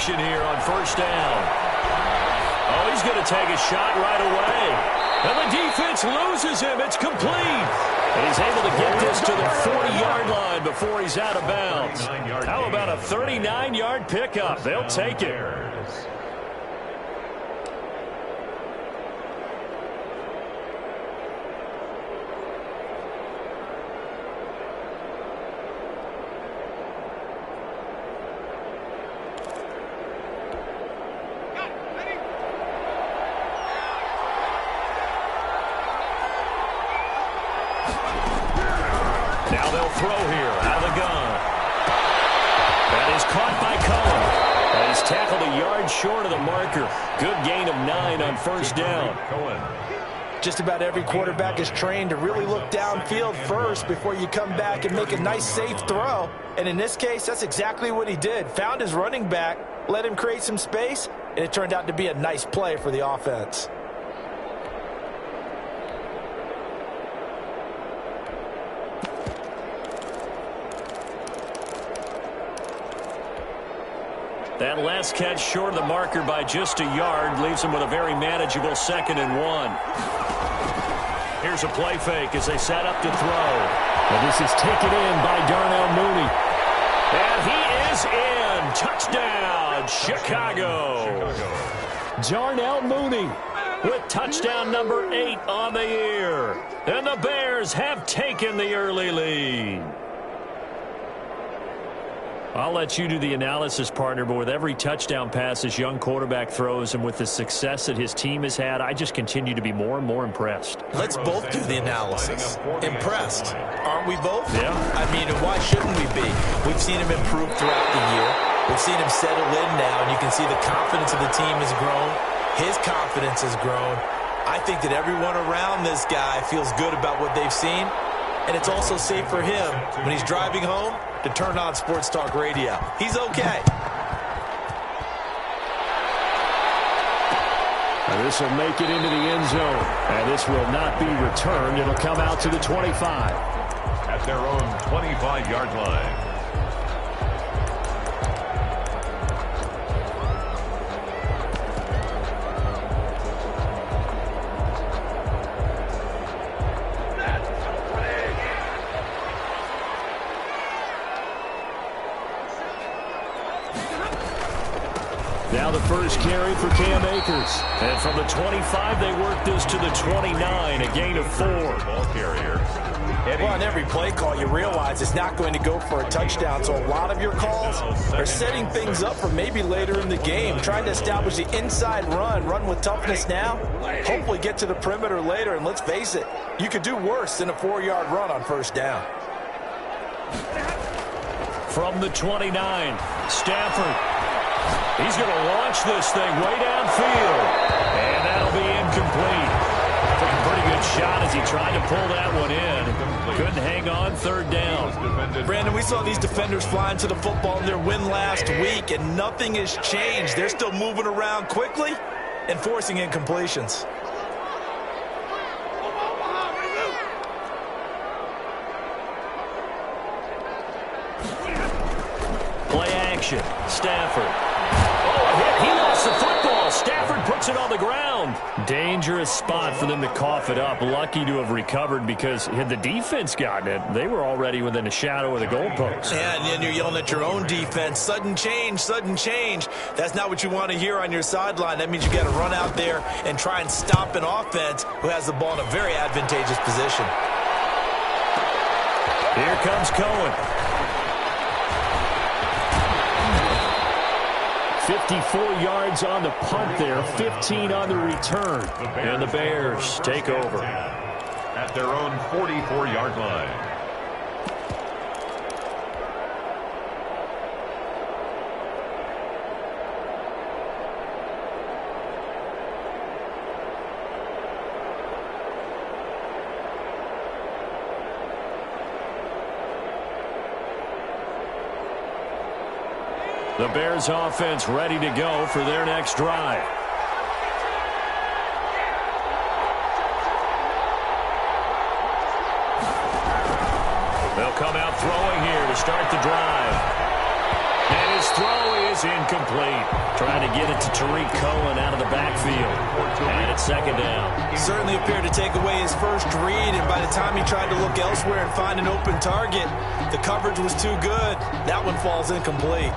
action here on first down. Oh, he's going to take a shot right away. And the defense loses him. It's complete. And he's able to get this to the 40-yard line before he's out of bounds. How about a 39-yard pickup? They'll take it. Now they'll throw here out of the gun. That is caught by Cohen. And he's tackled a yard short of the marker. Good gain of 9 on first down. Just about every quarterback is trained to really look downfield first before you come back and make a nice, safe throw. And in this case, that's exactly what he did. Found his running back, let him create some space, and it turned out to be a nice play for the offense. That last catch short of the marker by just a yard leaves him with a very manageable 2nd and 1. Here's a play fake as they set up to throw. And this is taken in by Darnell Mooney. And he is in. Touchdown, Chicago. Darnell Mooney with touchdown number 8 on the year. And the Bears have taken the early lead. I'll let you do the analysis, partner, but with every touchdown pass this young quarterback throws and with the success that his team has had, I just continue to be more and more impressed. Let's both do the analysis. Impressed. Aren't we both? Yeah. I mean, why shouldn't we be? We've seen him improve throughout the year. We've seen him settle in now, and you can see the confidence of the team has grown. His confidence has grown. I think that everyone around this guy feels good about what they've seen, and it's also safe for him when he's driving home to turn on Sports Talk Radio. He's okay. And this will make it into the end zone. And this will not be returned. It'll come out to the 25. At their own 25-yard line. Now the first carry for Cam Akers. And from the 25, they work this to the 29, a gain of 4. Ball carrier. Well, on every play call, you realize it's not going to go for a touchdown, so a lot of your calls are setting things up for maybe later in the game, trying to establish the inside run with toughness now, hopefully get to the perimeter later, and let's face it, you could do worse than a 4-yard run on first down. From the 29, Stafford. He's going to launch this thing way downfield. And that'll be incomplete. Took a pretty good shot as he tried to pull that one in. Couldn't hang on, 3rd down. Brandon, we saw these defenders flying to the football in their win last week, and nothing has changed. They're still moving around quickly and forcing incompletions. Play action. Stafford. Oh, a hit. He lost the football. Stafford puts it on the ground. Dangerous spot for them to cough it up. Lucky to have recovered because had the defense gotten it, they were already within a shadow of the goalpost. Yeah, and then you're yelling at your own defense. Sudden change, sudden change. That's not what you want to hear on your sideline. That means you got to run out there and try and stop an offense who has the ball in a very advantageous position. Here comes Cohen. 54 yards on the punt there, 15 on the return. And the Bears take over. At their own 44-yard line. The Bears offense ready to go for their next drive. They'll come out throwing here to start the drive. And his throw is incomplete. Trying to get it to Tariq Cohen out of the backfield. And it's second down. He certainly appeared to take away his first read, and by the time he tried to look elsewhere and find an open target, the coverage was too good. That one falls incomplete.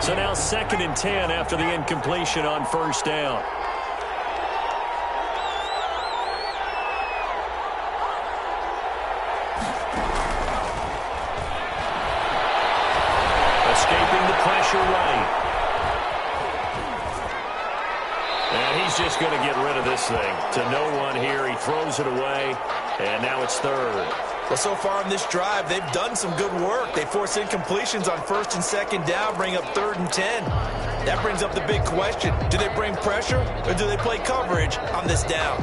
So now 2nd and 10 after the incompletion on first down. Escaping the pressure right. And he's just going to get rid of this thing. To no one here. He throws it away. And now it's 3rd. Well, so far in this drive, they've done some good work. They force incompletions on 1st and 2nd down, bring up 3rd and 10. That brings up the big question. Do they bring pressure or do they play coverage on this down?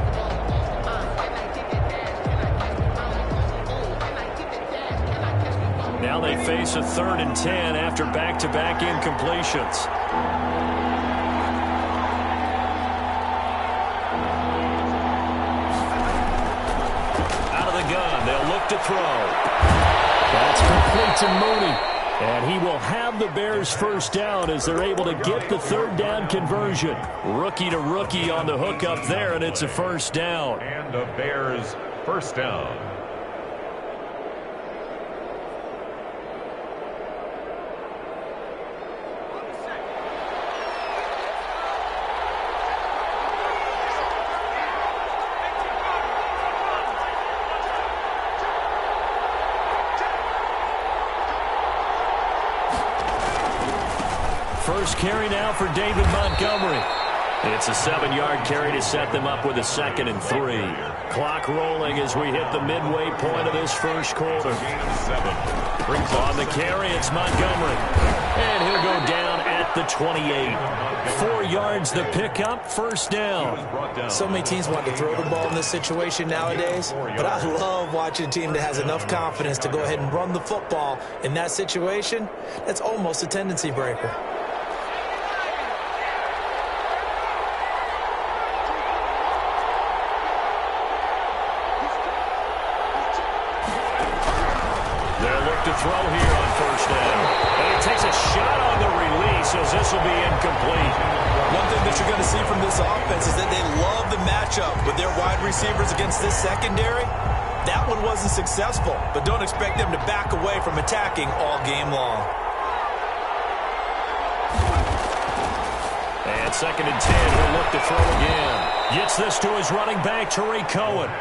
Now they face a 3rd and 10 after back-to-back incompletions. Out of the gun, they'll look to throw. That's complete to Mooney. And he will have the Bears first down as they're able to get the 3rd down conversion. Rookie to rookie on the hook up there, and it's a first down. And the Bears first down. First carry now for David Montgomery. It's a 7-yard carry to set them up with a 2nd and 3. Clock rolling as we hit the midway point of this first quarter. On the carry, it's Montgomery. And he'll go down at the 28. 4 yards the pickup, first down. So many teams want to throw the ball in this situation nowadays, but I love watching a team that has enough confidence to go ahead and run the football in that situation. That's almost a tendency breaker. To throw here on first down. And he takes a shot on the release as this will be incomplete. One thing that you're going to see from this offense is that they love the matchup with their wide receivers against this secondary. That one wasn't successful, but don't expect them to back away from attacking all game long. And 2nd and 10, he'll look to throw again. Gets this to his running back, Tariq Cohen.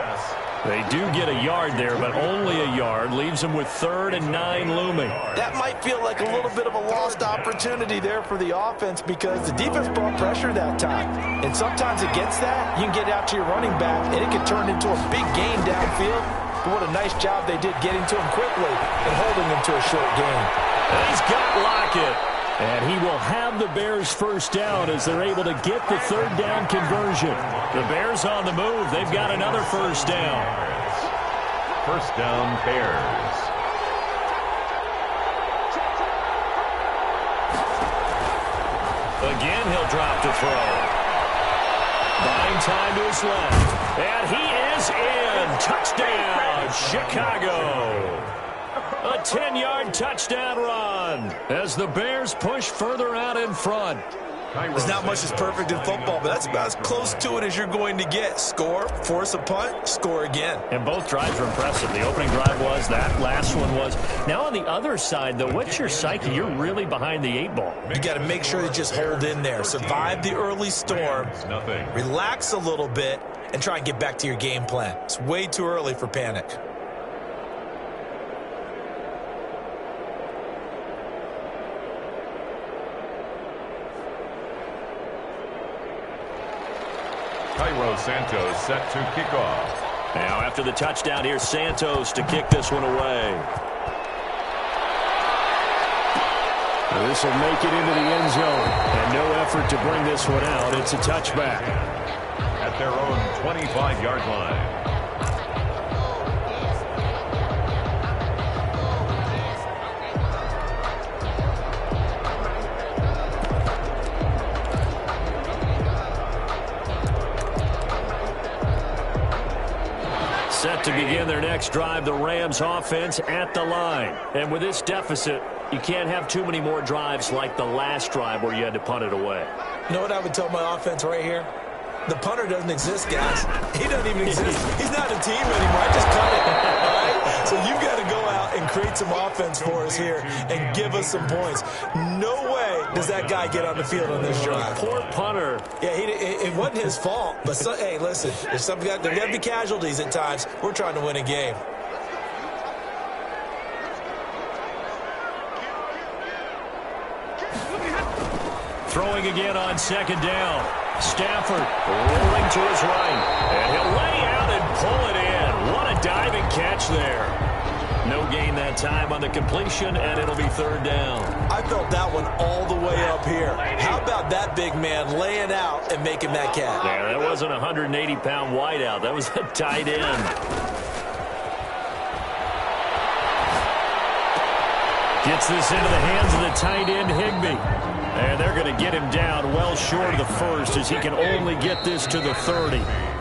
They do get a yard there, but only a yard. Leaves them with 3rd and 9 looming. That might feel like a little bit of a lost opportunity there for the offense because the defense brought pressure that time. And sometimes against that, you can get out to your running back, and it can turn into a big gain downfield. But what a nice job they did getting to him quickly and holding him to a short gain. And he's got Lockett. And he will have the Bears first down as they're able to get the 3rd down conversion. The Bears on the move. They've got another first down. First down, Bears. Again, he'll drop to throw. Buying time to his left. And he is in. Touchdown, Chicago. A 10-yard touchdown run as the Bears push further out in front. There's not much that's perfect in football, but that's about as close to it as you're going to get. Score, force a punt, score again. And both drives were impressive. The opening drive was, that last one was. Now on the other side, though, what's your psyche? You're really behind the 8 ball. You got to make sure you just hold in there. Survive the early storm, relax a little bit, and try and get back to your game plan. It's way too early for panic. Santos set to kick off. Now after the touchdown, here's Santos to kick this one away. This will make it into the end zone. And no effort to bring this one out. It's a touchback. At their own 25-yard line. Set to begin begin their next drive, the Rams offense at the line. And with this deficit, you can't have too many more drives like the last drive where you had to punt it away. You know what I would tell my offense right here? The punter doesn't exist, guys. He doesn't even exist. He's not a team anymore. I just cut it. All right? So you've got to go out and create some offense for us here and give us some points. No way does that guy get on the field on this drive. Poor punter. Yeah, it wasn't his fault. But, hey, listen, there's there got to be casualties at times. We're trying to win a game. Throwing again on second down. Stafford rolling to his right. And he'll lay out and pull it in. What a diving catch there. No gain that time on the completion, and it'll be third down. I felt that one all the way up here. How about that big man laying out and making that catch? Yeah, that wasn't a 180-pound wideout. That was a tight end. Gets this into the hands of the tight end, Higbee. And they're going to get him down well short of the first as he can only get this to the 30.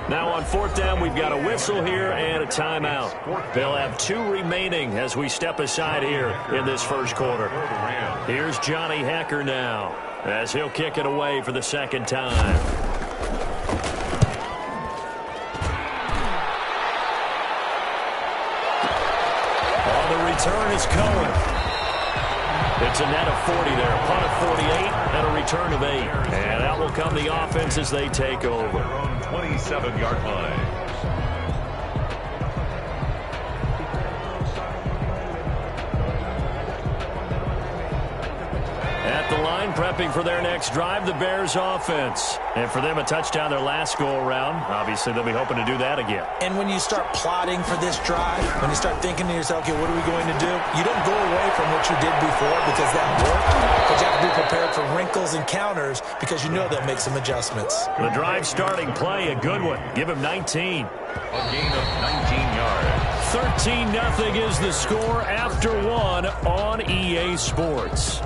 Now on fourth down, we've got a whistle here and a timeout. They'll have 2 remaining as we step aside here in this first quarter. Here's Johnny Hecker now as he'll kick it away for the second time. On the return is Cohen. It's a net of 40 there, a punt of 48, and a return of 8. And out will come the offense as they take over. 27-yard line. At the line, prepping for their next drive, the Bears offense. And for them, a touchdown their last go-around. Obviously, they'll be hoping to do that again. And when you start plotting for this drive, when you start thinking to yourself, okay, what are we going to do? You don't go away from what you did before because that worked. But you have to be prepared for wrinkles and counters because you know they'll make some adjustments. The drive starting play, a good one. Give him 19. A gain of 19 yards. 13-0 is the score after 1 on EA Sports.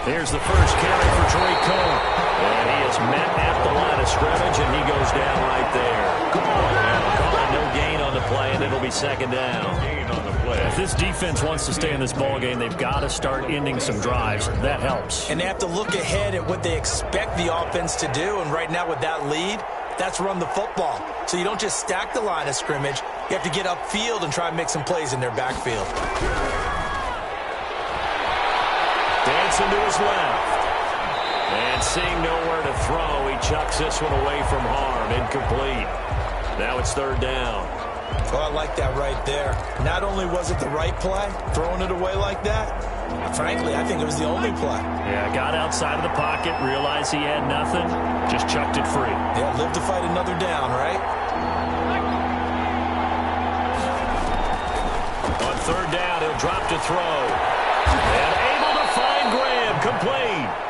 Here's the first carry for Tariq Cohen. And he is met at the line of scrimmage, and he goes down right there. And call it no gain on the play, and it'll be second down. If this defense wants to stay in this ballgame, they've got to start ending some drives. That helps. And they have to look ahead at what they expect the offense to do. And right now with that lead, that's run the football. So you don't just stack the line of scrimmage. You have to get upfield and try and make some plays in their backfield. Dancing to his left. And seeing nowhere to throw, he chucks this one away from harm. Incomplete. Now it's third down. Oh, I like that right there. Not only was it the right play, throwing it away like that, frankly, I think it was the only play. Yeah, got outside of the pocket, realized he had nothing, just chucked it free. Yeah, live to fight another down, right? On third down, he'll drop to throw. And able to find Graham, complete.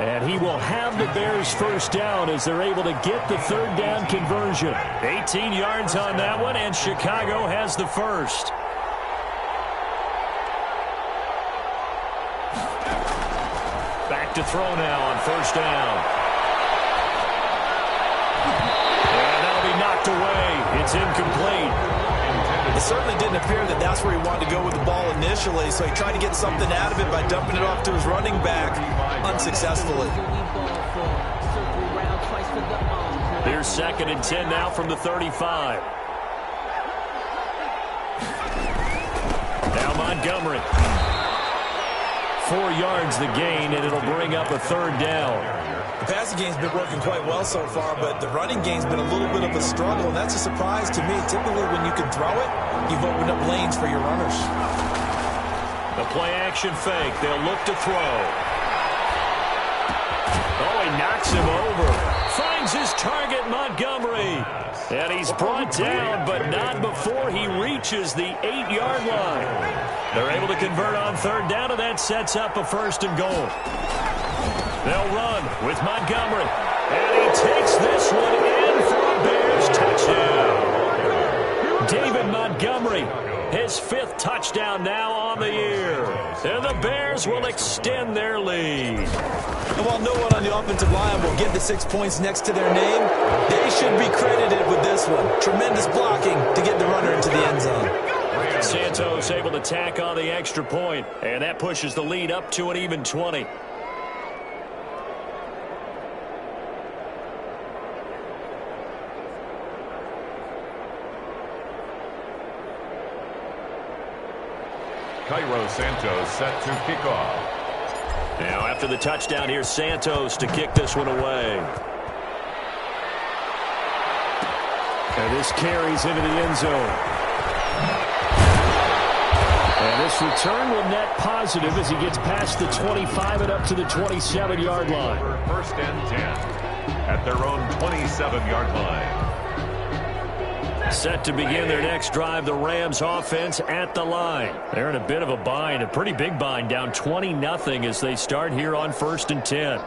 And he will have the Bears first down as they're able to get the third down conversion. 18 yards on that one, and Chicago has the first. Back to throw now on first down. And that'll be knocked away. It's incomplete. It certainly didn't appear that that's where he wanted to go with the ball initially, so he tried to get something out of it by dumping it off to his running back unsuccessfully. Here's 2nd and 10 now from the 35. Now Montgomery. 4 yards the gain, and it'll bring up a third down. The passing game's been working quite well so far, but the running game's been a little bit of a struggle, and that's a surprise to me. Typically, when you can throw it, you've opened up lanes for your runners. The play-action fake. They'll look to throw. Oh, he knocks him over. Finds his target, Montgomery. And he's brought down, but not before he reaches the 8-yard line. They're able to convert on third down, and that sets up a first and goal. They'll run with Montgomery. And he takes this one in for a Bears touchdown. touchdown. David Montgomery, his 5th touchdown now on the year. And the Bears will extend their lead. And while no one on the offensive line will get the 6 points next to their name, they should be credited with this one. Tremendous blocking to get the runner into the end zone. Santos able to tack on the extra point, and that pushes the lead up to an even 20. Cairo Santos set to kick off. Now after the touchdown, here's Santos to kick this one away. And this carries into the end zone. And this return will net positive as he gets past the 25 and up to the 27-yard line. First and 10 at their own 27-yard line. Set to begin their next drive, the Rams offense at the line. They're in a bit of a bind, a pretty big bind, down 20-0 as they start here on 1st and 10.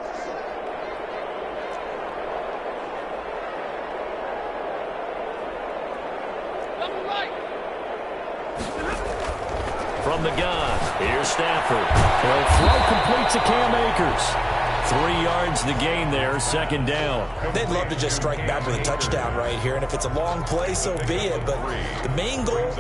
From the gun, here's Stafford. He'll throw complete to Cam Akers. 3 yards the gain there, 2nd down. They'd love to just strike back with a touchdown right here, and if it's a long play, so be it. But the main goal,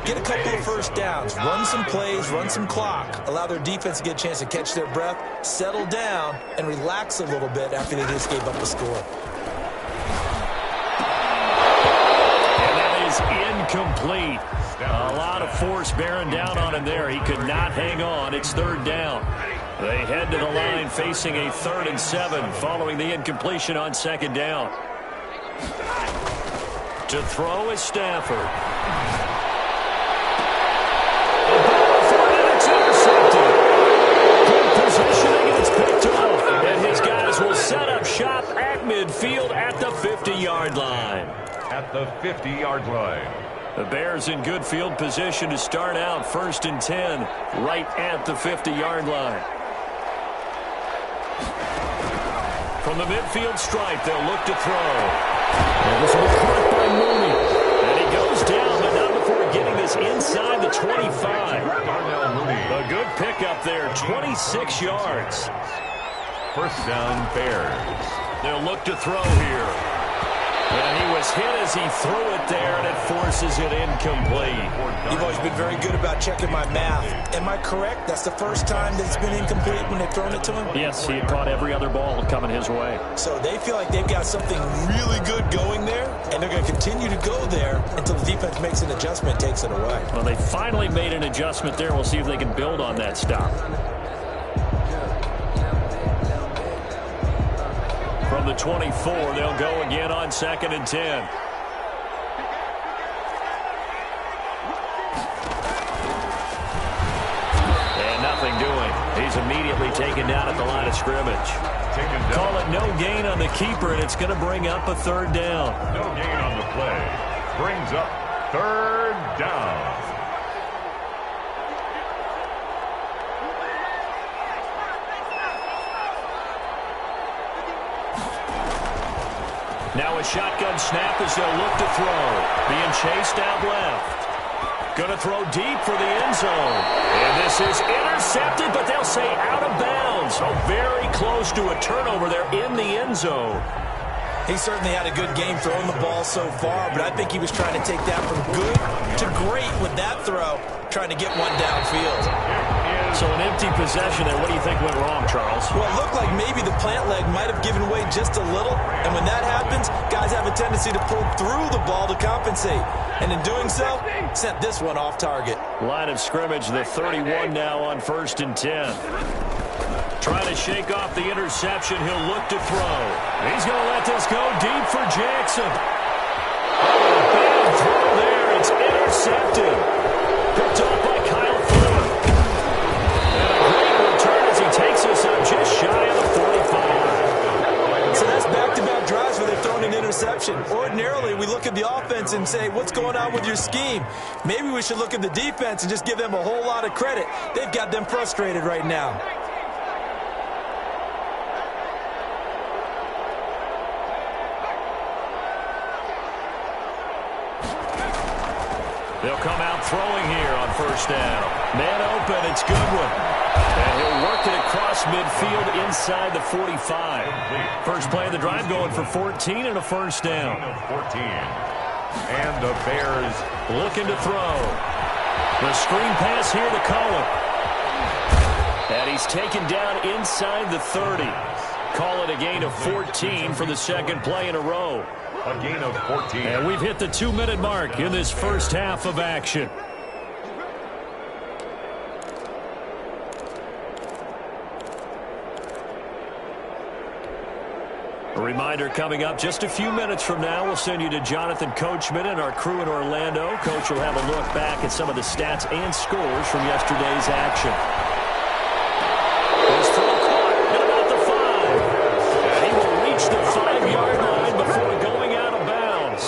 get a couple of first downs, run some plays, run some clock, allow their defense to get a chance to catch their breath, settle down, and relax a little bit after they just gave up a score. And that is incomplete. A lot of force bearing down on him there. He could not hang on. It's 3rd down. They head to the line facing a 3rd and 7 following the incompletion on 2nd down. To throw is Stafford. It's intercepted. Good positioning, and it's picked off. And his guys will set up shop at midfield at the 50-yard line. At the 50-yard line. The Bears in good field position to start out 1st and 10 right at the 50-yard line. From the midfield stripe, they'll look to throw. And this will be caught by Mooney. And he goes down, but not before getting this inside the 25. A good pickup there, 26 yards. First down, Bears. They'll look to throw here. And he was hit as he threw it there, and it forces it incomplete. You've always been very good about checking my math. Am I correct? That's the first time that it's been incomplete when they've thrown it to him? Yes, he had caught every other ball coming his way. So they feel like they've got something really good going there, and they're going to continue to go there until the defense makes an adjustment and takes it away. Well, they finally made an adjustment there. We'll see if they can build on that stop. From the 24, they'll go again on 2nd and 10. And nothing doing. He's immediately taken down at the line of scrimmage. Call it no gain on the keeper, and it's going to bring up a 3rd down. No gain on the play. Brings up 3rd down. Now a shotgun snap as they'll look to throw. Being chased out left. Going to throw deep for the end zone. And this is intercepted, but they'll say out of bounds. So very close to a turnover there in the end zone. He certainly had a good game throwing the ball so far, but I think he was trying to take that from good to great with that throw, trying to get one downfield. So an empty possession there. What do you think went wrong, Charles? Well, it looked like maybe the plant leg might have given way just a little, and when that happens, guys have a tendency to pull through the ball to compensate, and in doing so, sent this one off target. Line of scrimmage, the 31 now on 1st and 10. Trying to shake off the interception. He'll look to throw. He's going to let this go deep for Jackson. Oh, a bad throw there. It's intercepted. Picked off by Kyle Fuller. And a great return as he takes us up just shy of the 45. So that's back-to-back drives where they've thrown an interception. Ordinarily, we look at the offense and say, what's going on with your scheme? Maybe we should look at the defense and just give them a whole lot of credit. They've got them frustrated right now. They'll come out throwing here on first down. Man open, it's Goodwin. And he'll work it across midfield inside the 45. First play of the drive going for 14 and a first down. 14. And the Bears looking to throw. The screen pass here to Cohen. And he's taken down inside the 30. Call it a gain of 14 for the second play in a row. A gain of 14. And we've hit the 2-minute mark in this first half of action. A reminder coming up just a few minutes from now. We'll send you to Jonathan Coachman and our crew in Orlando. Coach will have a look back at some of the stats and scores from yesterday's action. His throw caught at about the 5. And he will reach the 5-yard line before going out of bounds.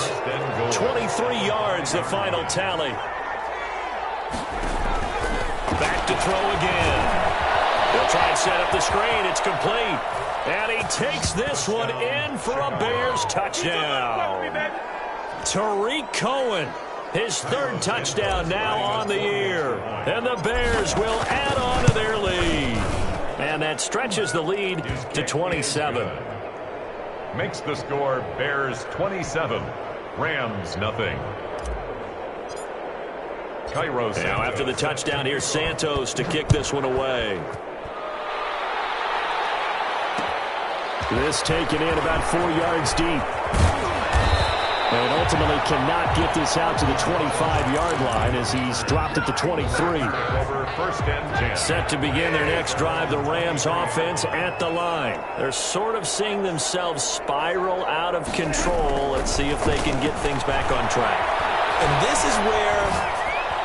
23 yards, the final tally. Back to throw again. They'll try and set up the screen. It's complete. And he takes this one in for a Bears touchdown. Tariq Cohen, his third touchdown now on the year. And the Bears will add on to their lead. And that stretches the lead to 27. Makes the score Bears 27, Rams nothing. Cairo Santos. Now after the touchdown, here's Santos to kick this one away. This taken in about 4 yards deep. And ultimately cannot get this out to the 25-yard line as he's dropped at the 23. Over first and 10. Set to begin their next drive, the Rams offense at the line. They're sort of seeing themselves spiral out of control. Let's see if they can get things back on track. And this is where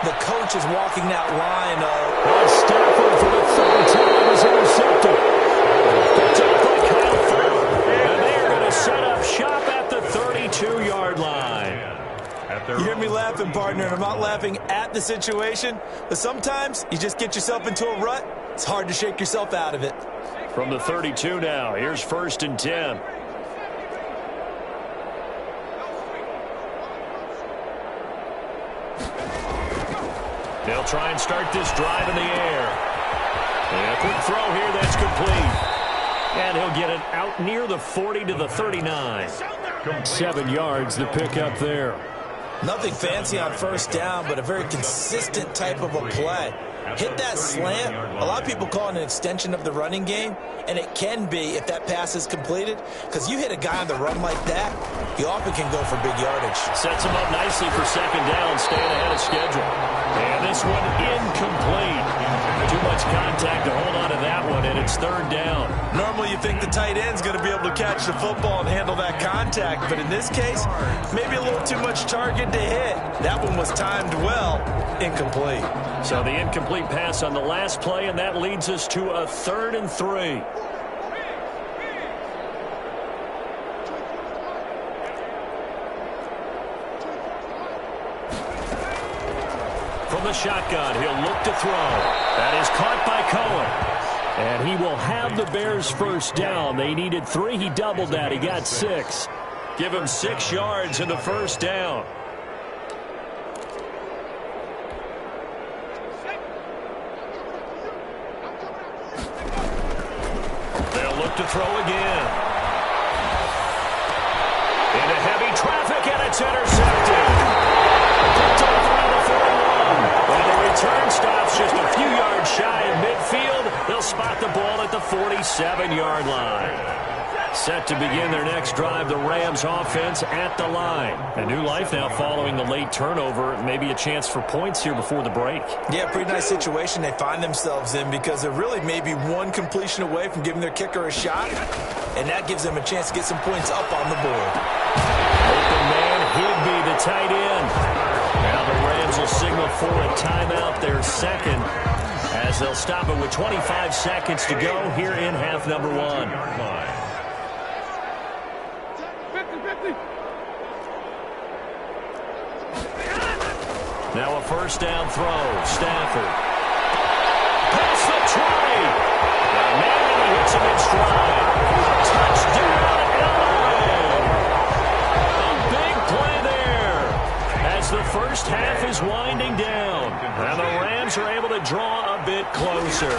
the coach is walking that line of... Stafford for the third time is intercepted. Set up shop at the 32-yard line. You hear me laughing, partner, and I'm not laughing at the situation, but sometimes you just get yourself into a rut. It's hard to shake yourself out of it. From the 32 now, here's first and 10. They'll try and start this drive in the air. And a quick throw here that's complete. And he'll get it out near the 40 to the 39. 7 yards, the pickup there. Nothing fancy on first down, but a very consistent type of a play. Hit that slant. A lot of people call it an extension of the running game, and it can be if that pass is completed, because you hit a guy on the run like that, he often can go for big yardage. Sets him up nicely for second down, staying ahead of schedule. And this one incomplete. Too much contact to hold on to that one, and it's third down. Normally you think the tight end's going to be able to catch the football and handle that contact, but in this case, maybe a little too much target to hit. That one was timed well, incomplete. So the incomplete pass on the last play, and that leads us to a 3rd and 3. From the shotgun, he'll look to throw. That is caught by Cohen. And he will have the Bears first down. They needed 3. He doubled that. He got 6. Give him 6 yards in the first down. They'll look to throw again. Into heavy traffic, and it's intercepted. Picked off around the 41. And the return stops just a few yards shy of midfield. They'll spot the ball at the 47-yard line. Set to begin their next drive, the Rams offense at the line. A new life now following the late turnover. Maybe a chance for points here before the break. Yeah, pretty nice situation they find themselves in because they're really maybe one completion away from giving their kicker a shot, and that gives them a chance to get some points up on the board. Open man, Higby, the tight end. Now the Rams will signal for a timeout, their second, as they'll stop it with 25 seconds to go here in half number 1. Now a first down throw. Stafford. Past the 20. And man, he hits him in stride. Touchdown, LA. A big play there. As the first half is winding to draw a bit closer.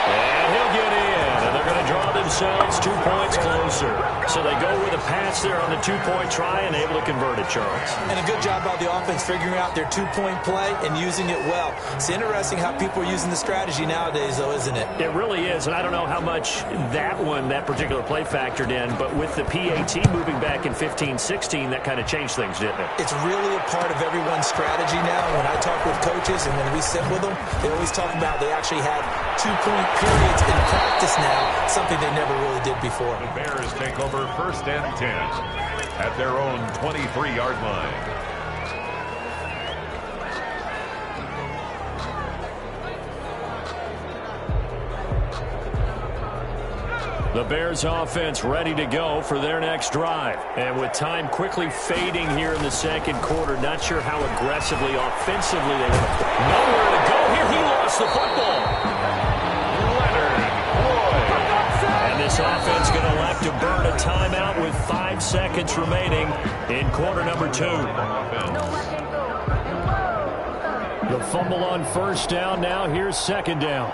And he'll get in, and they're going to draw themselves 2 points closer. So they go with a pass there on the two-point try and able to convert it, Charles. And a good job by the offense figuring out their two-point play and using it well. It's interesting how people are using the strategy nowadays, though, isn't it? It really is, and I don't know how much that particular play factored in, but with the PAT moving back in 15-16, that kind of changed things, didn't it? It's really a part of everyone's strategy now. When I talk with coaches and when we sit with them, they always talk about they actually had two-point periods in practice now, something they never really did before. The Bears take over 1st and 10 at their own 23-yard line. The Bears offense ready to go for their next drive. And with time quickly fading here in the second quarter, not sure how aggressively, offensively they want to play. Nowhere to go here. He lost the football. And this offense going to elect to burn a timeout with 5 seconds remaining in quarter number 2. The fumble on first down now. Here's second down.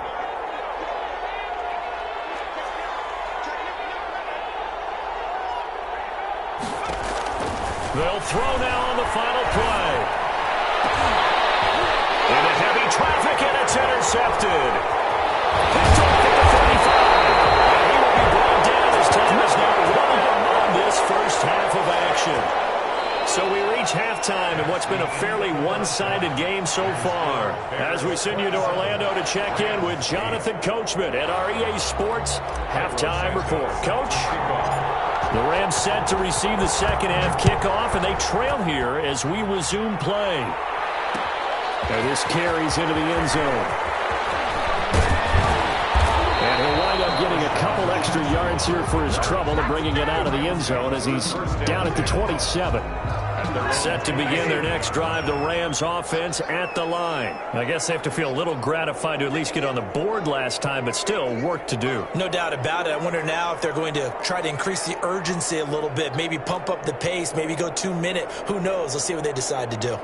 They'll throw now on the final play. Into heavy traffic, and it's intercepted. Picked off at the 35. And he will be brought down as time is now running on this first half of action. So we reach halftime in what's been a fairly one-sided game so far. As we send you to Orlando to check in with Jonathan Coachman at our EA Sports Halftime Report. Coach? The Rams set to receive the second half kickoff, and they trail here as we resume play. And this carries into the end zone. And he'll wind up getting a couple extra yards here for his trouble and bringing it out of the end zone as he's down at the 27. Set to begin their next drive, the Rams offense at the line. I guess they have to feel a little gratified to at least get on the board last time, but still work to do. No doubt about it. I wonder now if they're going to try to increase the urgency a little bit, maybe pump up the pace, maybe go 2-minute. Who knows? Let's see what they decide to do.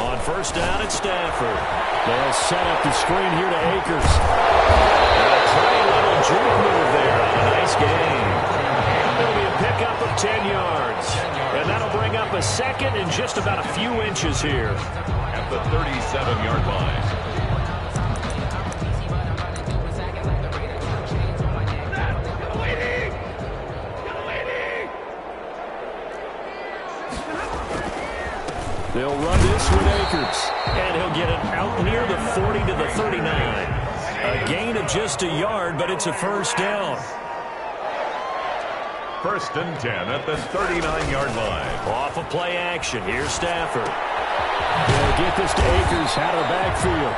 On first down at Stafford. They'll set up the screen here to Akers. A pretty little juke move there on a nice gain. It'll be a pickup of 10 yards. And that'll bring up a second and just about a few inches here. At the 37-yard line. They'll run this with Akers. And he'll get it out near the 40 to the 39. A gain of just a yard, but it's a first down. 1st and 10 at the 39-yard line. Off of play action. Here's Stafford. They'll get this to Akers out of the backfield.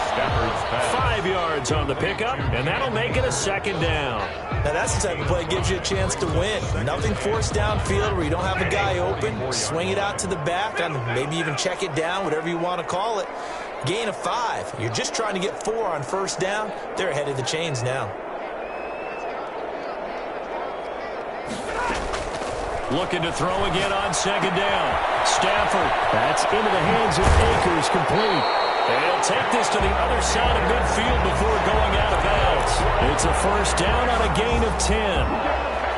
Stafford's pass. 5 yards on the pickup, and that'll make it a second down. Now that's the type of play that gives you a chance to win. Nothing forced downfield where you don't have a guy open. Swing it out to the back, and maybe even check it down, whatever you want to call it. Gain of 5. You're just trying to get 4 on first down. They're ahead of the chains now. Looking to throw again on second down. Stafford. That's into the hands of Akers, complete. And he'll take this to the other side of midfield before going out of bounds. It's a first down on a gain of 10.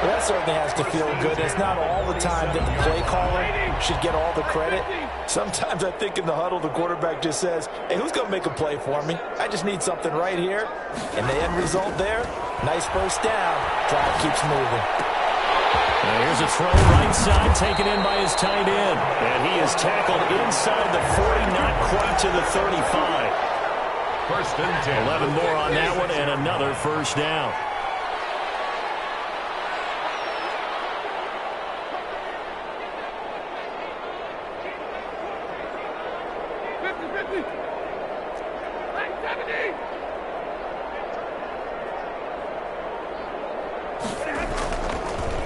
Well, that certainly has to feel good. It's not all the time that the play caller should get all the credit. Sometimes I think in the huddle, the quarterback just says, hey, who's going to make a play for me? I just need something right here. And the end result there, nice first down. Drive keeps moving. Now here's a throw right side, taken in by his tight end. And he is tackled inside the 40, not quite to the 35. 1st and 10. 11 more on that one, and another first down.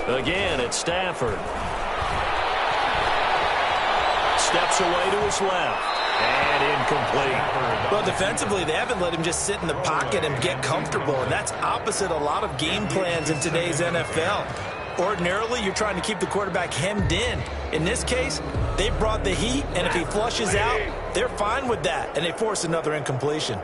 Again, it's Stafford. Steps away to his left. And incomplete. Well, defensively, they haven't let him just sit in the pocket and get comfortable, and that's opposite a lot of game plans in today's NFL. Ordinarily, you're trying to keep the quarterback hemmed in. In this case, they brought the heat, and if he flushes out, they're fine with that, and they force another incompletion.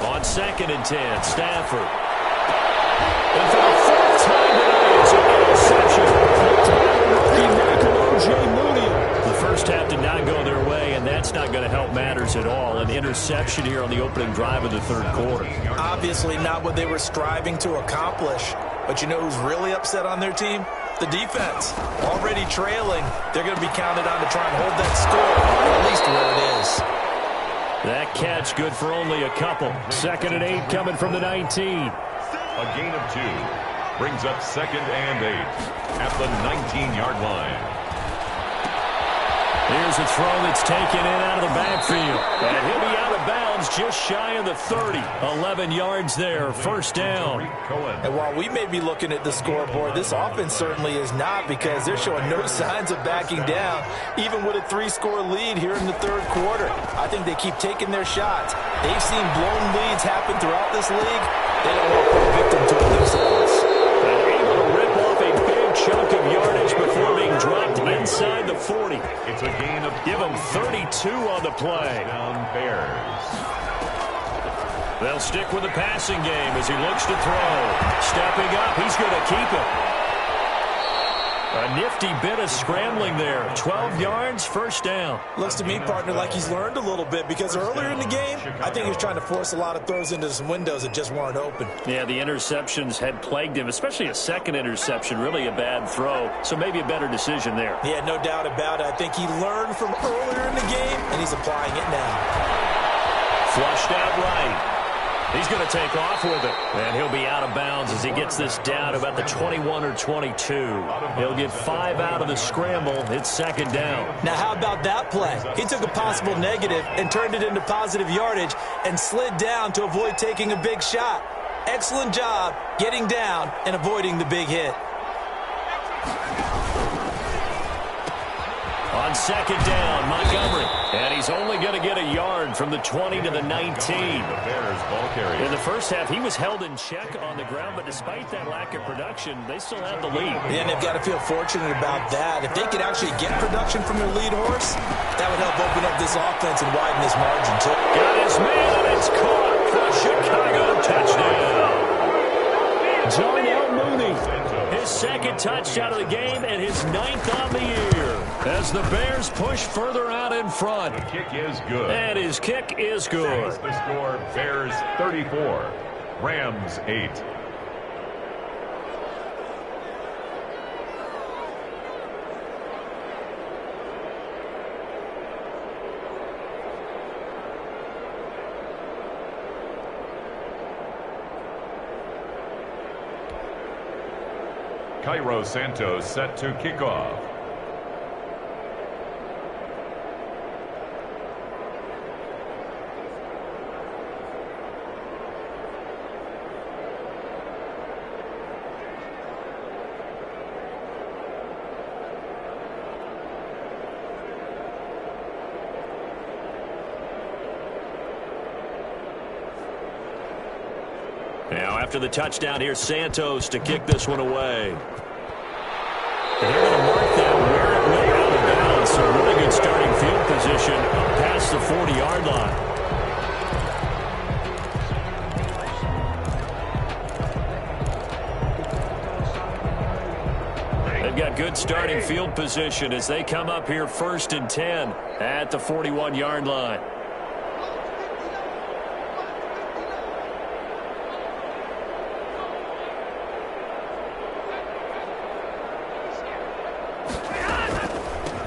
On 2nd and 10, Stafford. And for the 4th time today, it's an interception. The first half did not go their way, and that's not going to help matters at all. An interception here on the opening drive of the 3rd quarter. Obviously not what they were striving to accomplish. But you know who's really upset on their team? The defense. Already trailing. They're going to be counted on to try and hold that score, at least where it is. That catch good for only a couple. 2nd and 8 coming from the 19. A gain of 2 brings up 2nd and 8 at the 19-yard line. Here's a throw that's taken in out of the backfield. And he'll be out of bounds just shy of the 30. 11 yards there, 1st down. And while we may be looking at the scoreboard, this offense certainly is not, because they're showing no signs of backing down, even with a 3-score lead here in the 3rd quarter. I think they keep taking their shots. They've seen blown leads happen throughout this league. They don't want to put a victim to it themselves. And able to rip off a big chunk of yardage before being dropped inside the 40. It's a gain of Give him 32 on the play. down Bears. They'll stick with the passing game as he looks to throw. Stepping up, he's going to keep it. A nifty bit of scrambling there. 12 yards, 1st down. Looks to me, partner, like he's learned a little bit, because earlier in the game, I think he was trying to force a lot of throws into some windows that just weren't open. Yeah, the interceptions had plagued him, especially a 2nd interception, really a bad throw. So maybe a better decision there. Yeah, no doubt about it. I think he learned from earlier in the game, and he's applying it now. Flushed out right. He's going to take off with it. And he'll be out of bounds as he gets this down to about the 21 or 22. He'll get 5 out of the scramble. It's 2nd down. Now, how about that play? He took a possible negative and turned it into positive yardage and slid down to avoid taking a big shot. Excellent job getting down and avoiding the big hit. On 2nd down, Montgomery. And he's only going to get a yard from the 20 to the 19. The Bears ball carrier. In the first half, he was held in check on the ground, but despite that lack of production, they still have the lead. Yeah, and they've got to feel fortunate about that. If they could actually get production from their lead horse, that would help open up this offense and widen this margin, too. Got his man, and it's caught for a Chicago touchdown. Darnell Mooney, his 2nd touchdown of the game and his 9th on the year, as the Bears push further out in front. The kick is good. And his kick is good. The score, Bears 34, Rams 8. Cairo Santos set to kick off. Now after the touchdown, here's Santos to kick this one away. And they're going to mark that where it went out of bounds. So really good starting field position up past the 40-yard line. They've got good starting field position as they come up here 1st and 10 at the 41-yard line.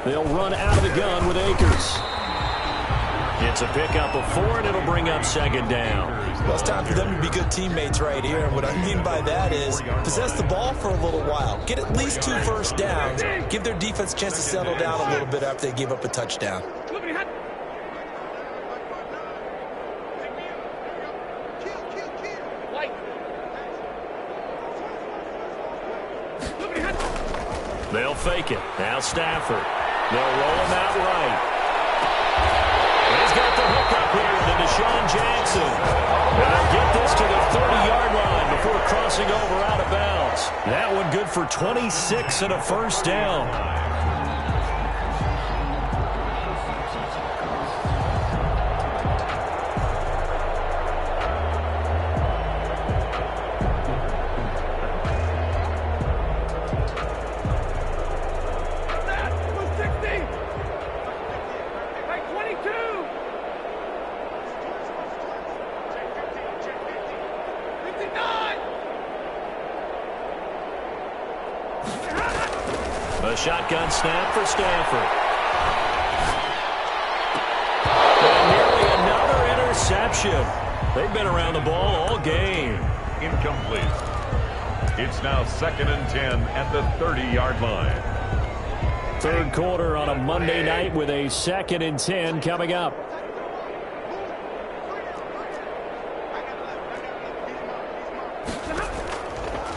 They'll run out of the gun with Akers. It's a pickup of 4, and it'll bring up 2nd down. Well, it's time for them to be good teammates right here. And what I mean by that is possess the ball for a little while. Get at least 2 first downs. Give their defense a chance to settle down a little bit after they give up a touchdown. They'll fake it. Now Stafford. They'll roll him out right. He's got the hook up here to Deshaun Jackson. And they'll get this to the 30-yard line before crossing over out of bounds. That one good for 26 and a first down. A shotgun snap for Stafford. And nearly another interception. They've been around the ball all game. Incomplete. It's now 2nd and 10 at the 30-yard line. Third quarter on a Monday night with a 2nd and 10 coming up.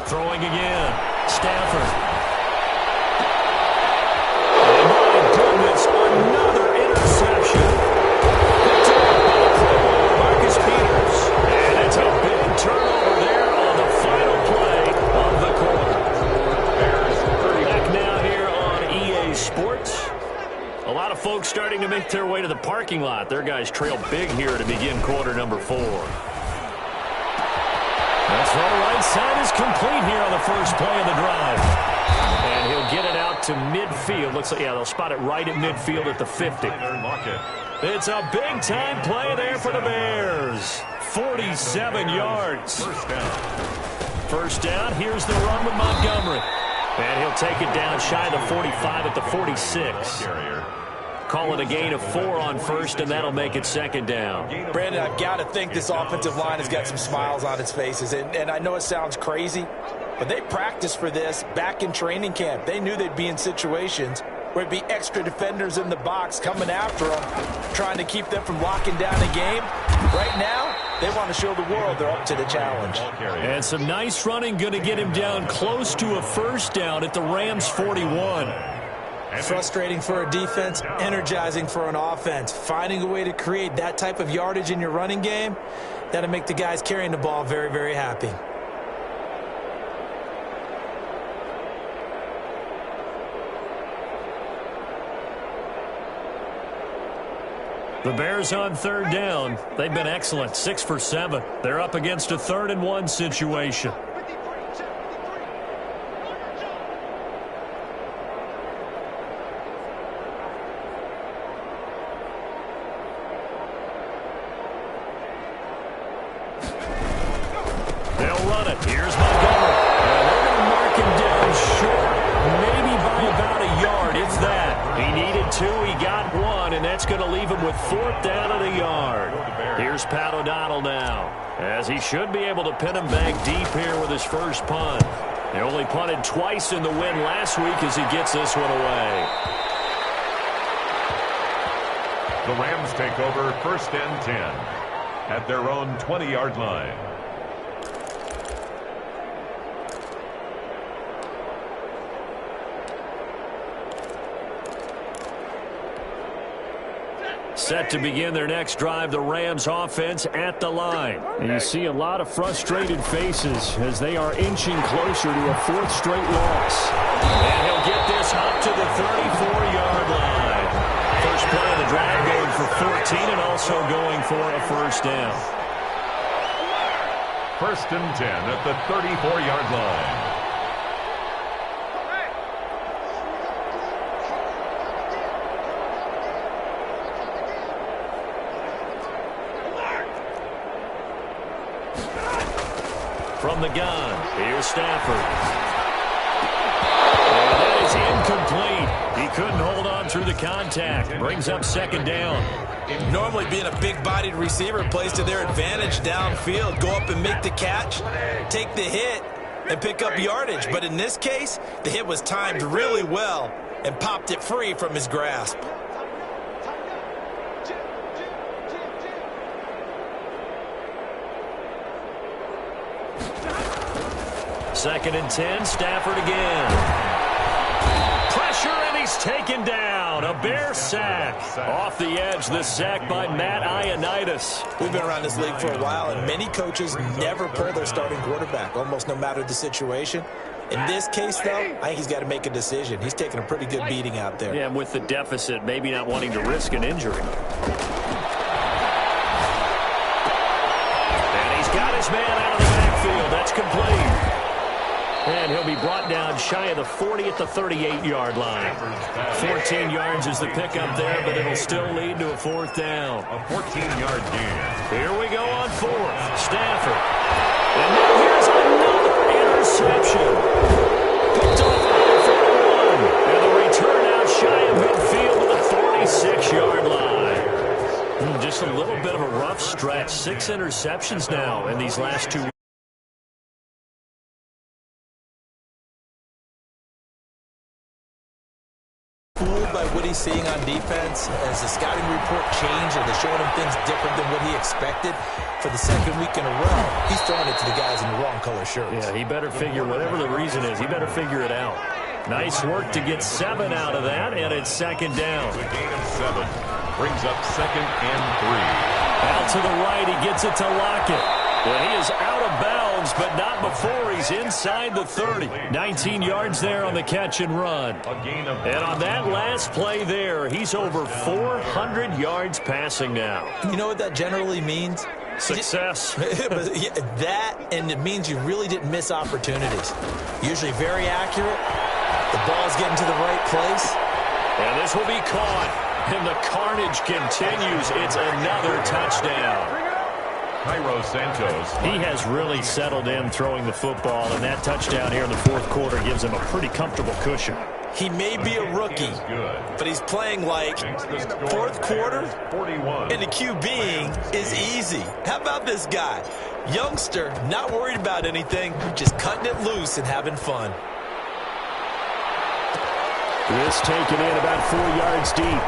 Throwing again. Stafford. Another interception. Marcus Peters. And it's a big turnover there on the final play of the quarter. Back now here on EA Sports. A lot of folks starting to make their way to the parking lot. Their guys trail big here to begin quarter number 4. That throw right side is complete here on the first play of the drive. And he'll get it out to midfield. Looks like, yeah, they'll spot it right at midfield at the 50. It's a big-time play there for the Bears. 47 yards. First down. Here's the run with Montgomery. And he'll take it down shy of the 45 at the 46. Call it a gain of 4 on first, and that'll make it 2nd down. Brandon, I've got to think this offensive line has got some smiles on its faces. And I know it sounds crazy, but they practiced for this back in training camp. They knew they'd be in situations where it'd be extra defenders in the box coming after them, trying to keep them from locking down the game. Right now, they want to show the world they're up to the challenge. And some nice running, going to get him down close to a first down at the Rams' 41. Frustrating for a defense, energizing for an offense. Finding a way to create that type of yardage in your running game, that'll make the guys carrying the ball very, very happy. The Bears on third down. They've been excellent, 6 for 7. They're up against a 3rd and 1 situation. They'll run it. Here's Montgomery. And they're going to mark him down short, maybe by about a yard, if that. He needed 2, he got 1, and that's going to leave him with 4th down at a yard. Here's Pat O'Donnell now, as he should be able to pin him back deep here with his first punt. They only punted twice in the win last week as he gets this one away. The Rams take over 1st and 10 at their own 20-yard line. Set to begin their next drive, the Rams offense at the line. And you see a lot of frustrated faces as they are inching closer to a 4th straight loss. And he'll get this up to the 34-yard line. First play of the drive going for 14 and also going for a first down. 1st and 10 at the 34-yard line. From the gun, here's Stafford. And that is incomplete. He couldn't hold on through the contact. Brings up 2nd down. Normally being a big-bodied receiver plays to their advantage downfield. Go up and make the catch, take the hit, and pick up yardage. But in this case, the hit was timed really well and popped it free from his grasp. Second and 10, Stafford again. Pressure, and he He's taken down. A Bear sack. Off the edge, the sack by Matt Ioannidis. We've been around this league for a while, and many coaches never pull their starting quarterback, almost no matter the situation. In this case, though, I think he's got to make a decision. He's taking a pretty good beating out there. Yeah, and with the deficit, maybe not wanting to risk an injury. And he's got his man out of the backfield. That's complete. And he'll be brought down shy of the 40 at the 38-yard line. 14 yards is the pickup there, but it'll still lead to a fourth down. A 14-yard gain. Here we go on fourth. Stafford. And now here's another interception. Picked off at the 41. And the return out shy of midfield to the 46-yard line. Just a little bit of a rough stretch. 6 interceptions now in these last 2 weeks. Fooled by what he's seeing on defense as the scouting report changed and they're showing him things different than what he expected. For the second week in a row, he's throwing it to the guys in the wrong color shirts. Yeah, he better figure, whatever the reason is, he better figure it out. Nice work to get 7 out of that, and it's second down. The gain of 7 brings up 2nd and 3. Out to the right, he gets it to Lockett. Well, he is out of bounds, but not before he's inside the 30. 19 yards there on the catch and run. And on that last play there, he's over 400 yards passing now. You know what that generally means? Success. That, and it means you really didn't miss opportunities. Usually very accurate. The ball's getting to the right place. And this will be caught. And the carnage continues. It's another touchdown. Cairo Santos. He has really settled in throwing the football, and that touchdown here in the fourth quarter gives him a pretty comfortable cushion. He may be a rookie, but he's playing like fourth quarter, and the QBing is easy. How about this guy? Youngster, not worried about anything, just cutting it loose and having fun. This taken in about 4 yards deep.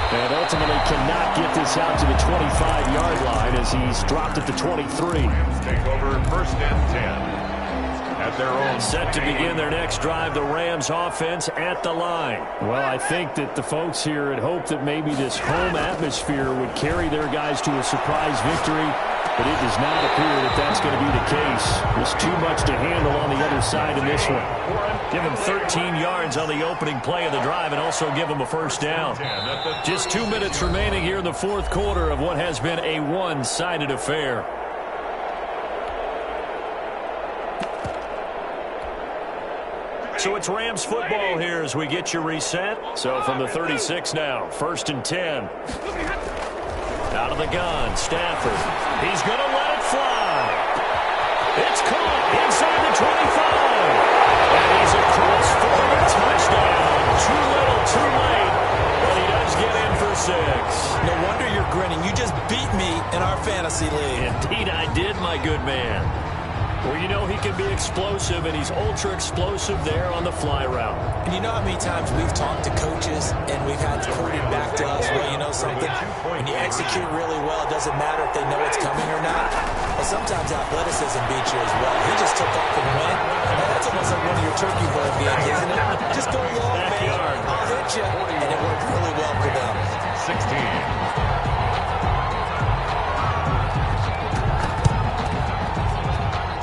And ultimately cannot get this out to the 25-yard line as he's dropped at the 23. Take over 1st and 10. At their own. Set to begin their next drive, the Rams offense at the line. Well, I think that the folks here had hoped that maybe this home atmosphere would carry their guys to a surprise victory, but it does not appear that that's going to be the case. There's too much to handle on the other side in this one. Give him 13 yards on the opening play of the drive and also give him a first down. Just 2 minutes remaining here in the fourth quarter of what has been a one-sided affair. So it's Rams football here as we get you reset. So from the 36 now, 1st and 10. Out of the gun, Stafford. He's going to let it fly. It's caught inside the 25. And he's across for the touchdown. Too little, too late. But he does get in for 6. No wonder you're grinning. You just beat me in our fantasy league. Indeed I did, my good man. Well, you know he can be explosive, and he's ultra-explosive there on the fly route. And you know how many times we've talked to coaches, and we've had quoted back to us, well, you know something? When you execute really well, it doesn't matter if they know it's coming or not. But sometimes athleticism beats you as well. He just took off and went. Now, that's almost like one of your turkey bowl games, isn't it? Just go long, man. I'll hit you. And it worked really well for them. 16.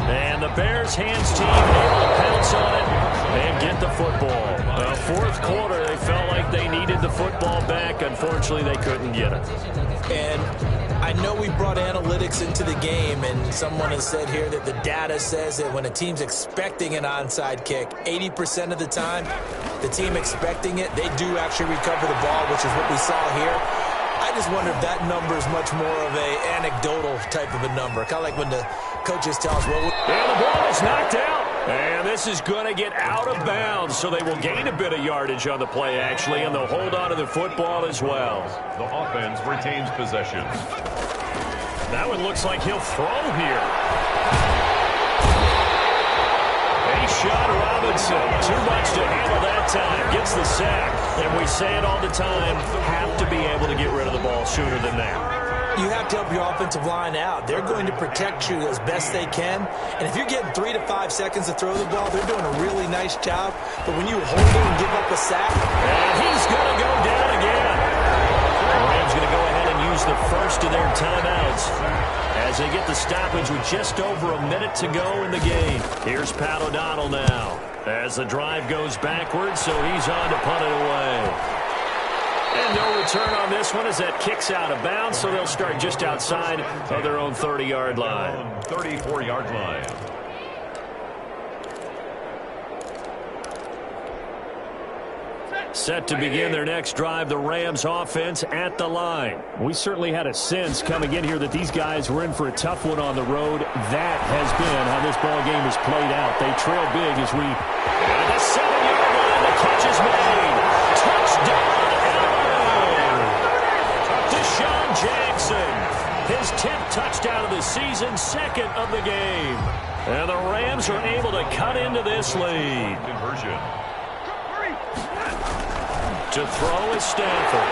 And the Bears hands team able to pounce on it and get the football. Fourth quarter, they felt like they needed the football back. Unfortunately, they couldn't get it. And I know we brought analytics into the game, and someone has said here that the data says that when a team's expecting an onside kick, 80% of the time, the team expecting it, they do actually recover the ball, which is what we saw here. I just wonder if that number is much more of a anecdotal type of a number. Kind of like when the coaches tell us, well... And the ball is knocked out. And this is going to get out of bounds, so they will gain a bit of yardage on the play, actually, and they'll hold on to the football as well. The offense retains possession. That one looks like he'll throw here. A-shot Robinson. Too much to handle that time. Gets the sack. And we say it all the time, have to be able to get rid of the ball sooner than that. you have to help your offensive line out. They're going to protect you as best they can. And if you're getting 3 to 5 seconds to throw the ball, they're doing a really nice job. But when you hold it and give up a sack. And he's going to go down again. The Rams going to go ahead and use the first of their timeouts as they get the stoppage with just over a minute to go in the game. Here's Pat O'Donnell now as the drive goes backwards, so he's on to punt it away. And no return on this one as that kicks out of bounds, so they'll start just outside of their own 30-yard line. 34-yard line. Set to begin their next drive, the Rams offense at the line. We certainly had a sense coming in here that these guys were in for a tough one on the road. That has been how this ball game has played out. They trail big as we... At the 7-yard line, the catch is made. Touchdown! Deshaun Jackson, his 10th touchdown of the season, second of the game. And the Rams are able to cut into this lead. Conversion. To throw is Stanford.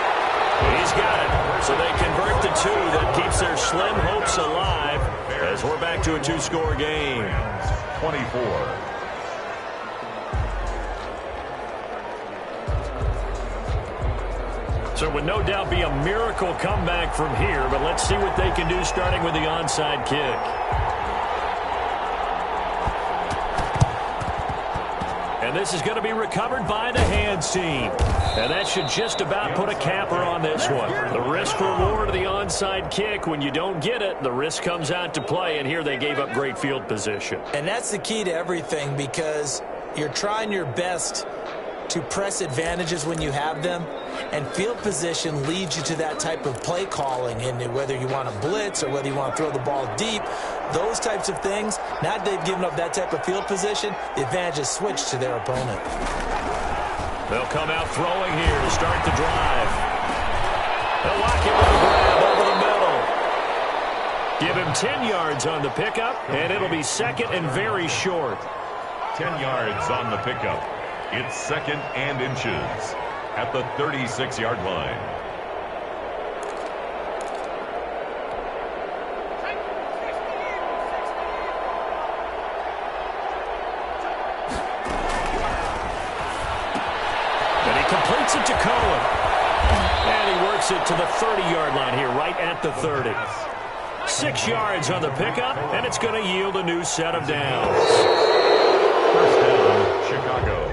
He's got it. So they convert the 2 that keeps their slim hopes alive as we're back to a 2-score game. 24. So it would no doubt be a miracle comeback from here, but let's see what they can do starting with the onside kick. And this is going to be recovered by the hands team. And that should just about put a capper on this one. The risk-reward of the onside kick, when you don't get it, the risk comes out to play, and here they gave up great field position. And that's the key to everything, because you're trying your best to press advantages when you have them, and field position leads you to that type of play calling, and whether you want to blitz or whether you want to throw the ball deep, those types of things. Now that they've given up that type of field position, the advantage is switched to their opponent. They'll come out throwing here to start the drive. They'll lock it with a grab over the middle. Give him 10 yards on the pickup, and it'll be second and very short. 10 yards on the pickup. It's second and inches at the 36-yard line. And he completes it to Cohen. And he works it to the 30-yard line here, right at the 30. 6 yards on the pickup, and it's going to yield a new set of downs. First down, Chicago.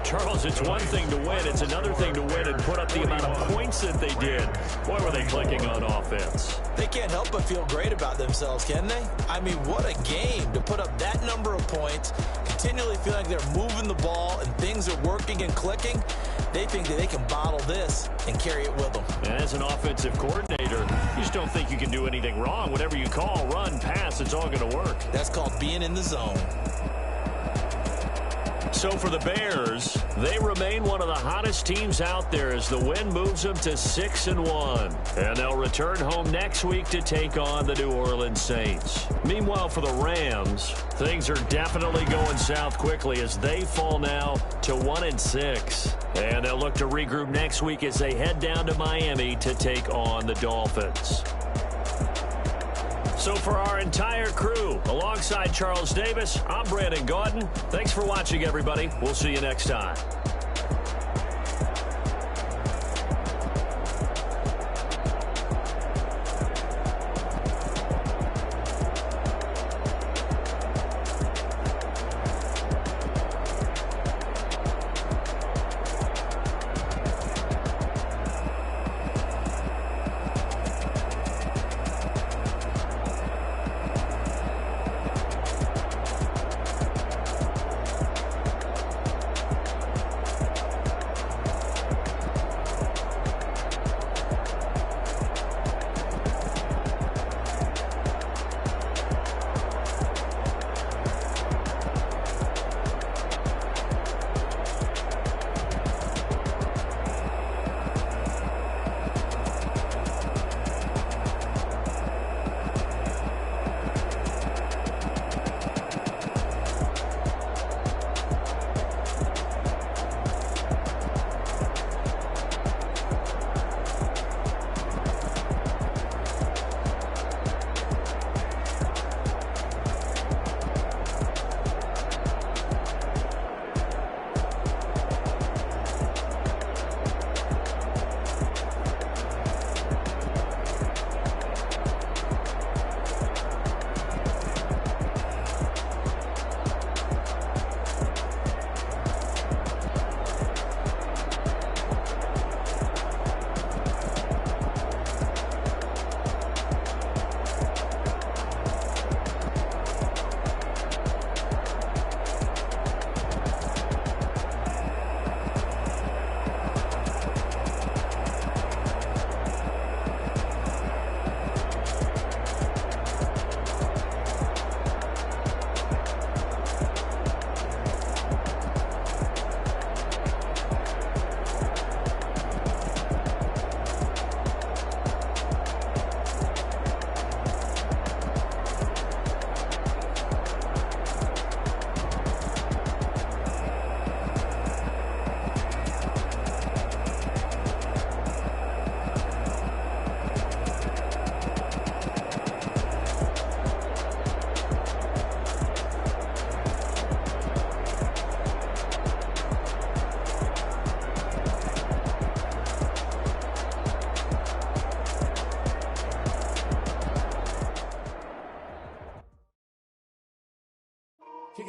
Charles, it's one thing to win. It's another thing to win and put up the amount of points that they did. Boy, were they clicking on offense. They can't help but feel great about themselves, can they? I mean, what a game to put up that number of points, continually feel like they're moving the ball and things are working and clicking. They think that they can bottle this and carry it with them. As an offensive coordinator, you just don't think you can do anything wrong. Whatever you call, run, pass, it's all going to work. That's called being in the zone. So for the Bears, they remain one of the hottest teams out there as the win moves them to 6-1. And they'll return home next week to take on the New Orleans Saints. Meanwhile, for the Rams, things are definitely going south quickly as they fall now to 1-6. And they'll look to regroup next week as they head down to Miami to take on the Dolphins. So for our entire crew, alongside Charles Davis, I'm Brandon Gaudin. Thanks for watching, everybody. We'll see you next time.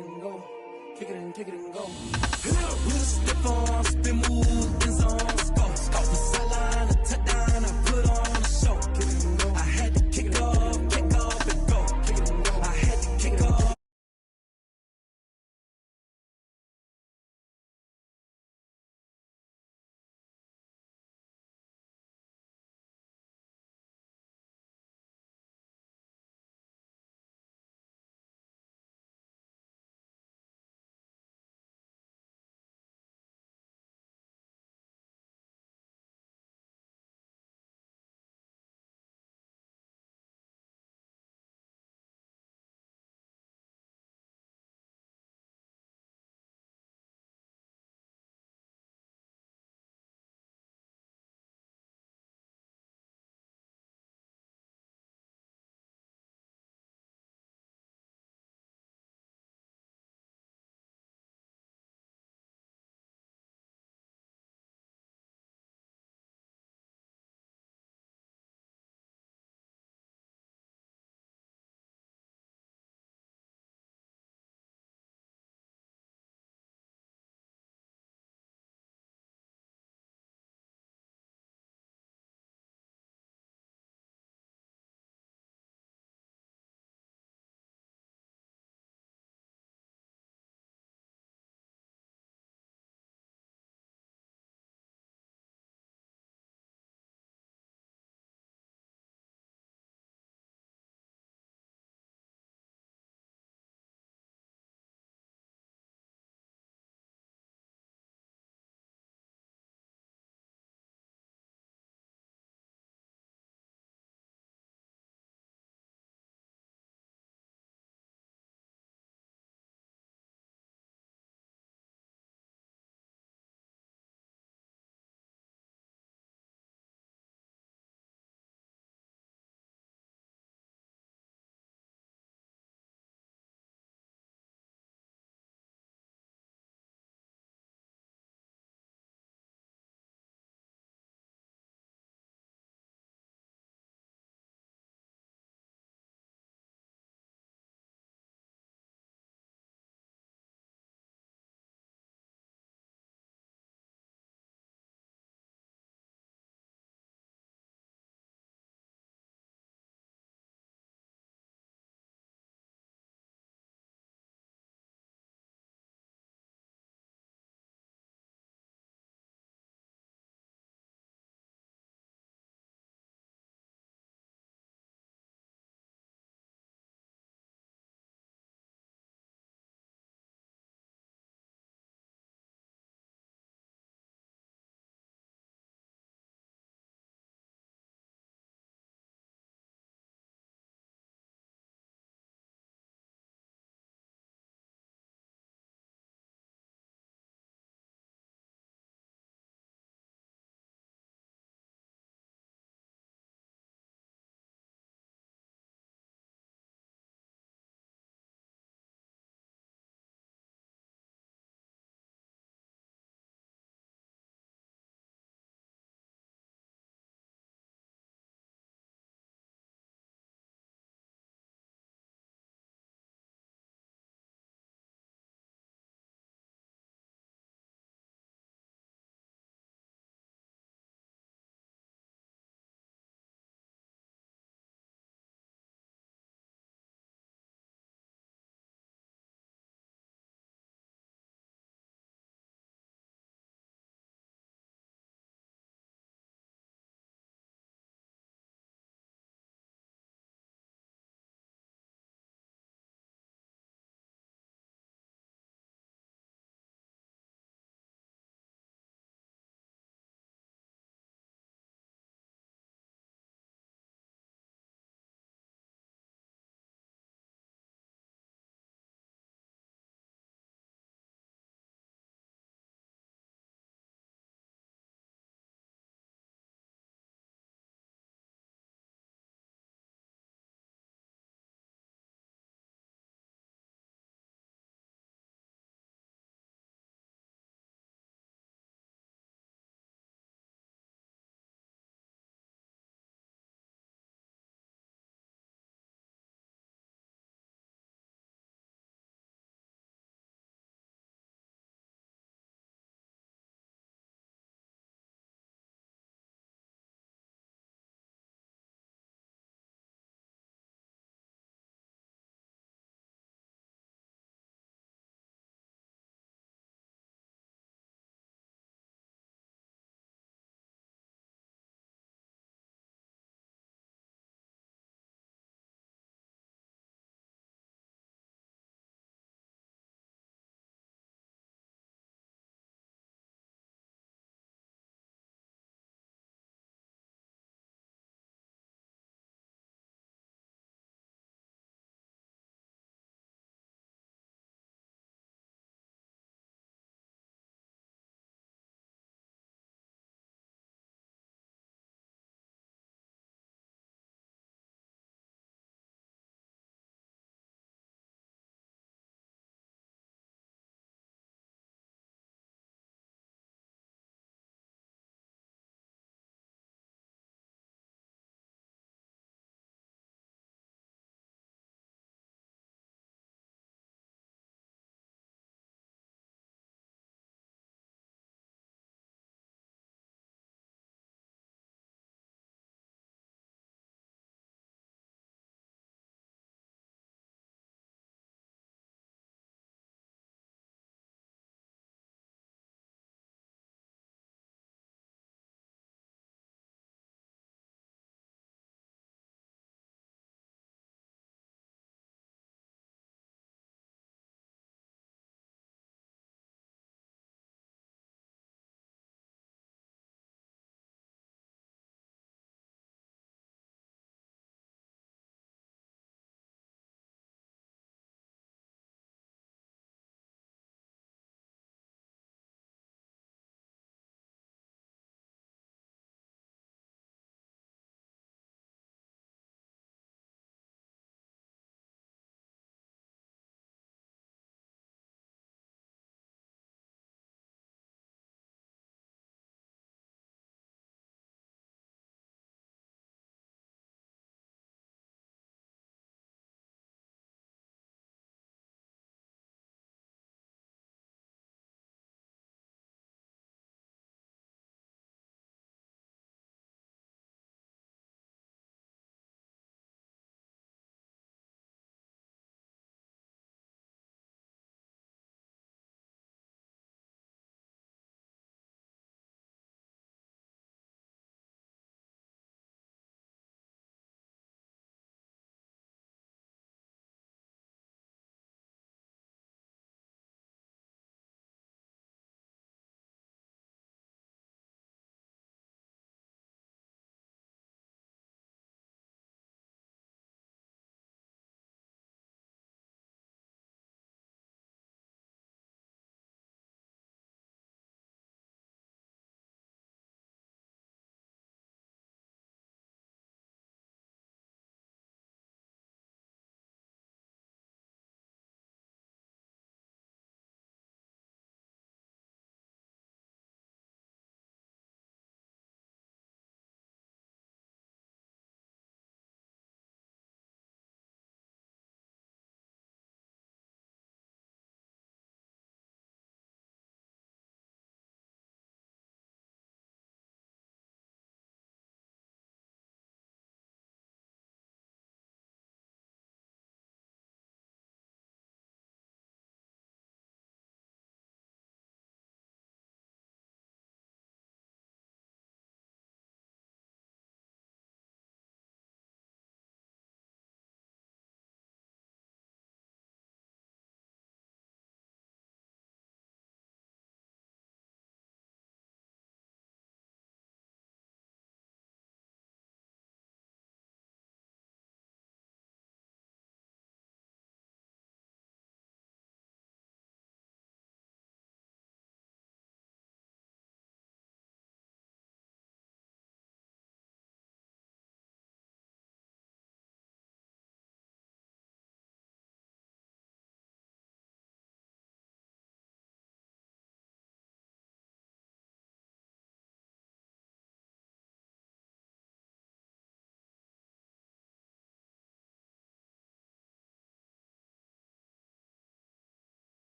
it and go. Kick it and go. With a stiff arm, spin move, in zone.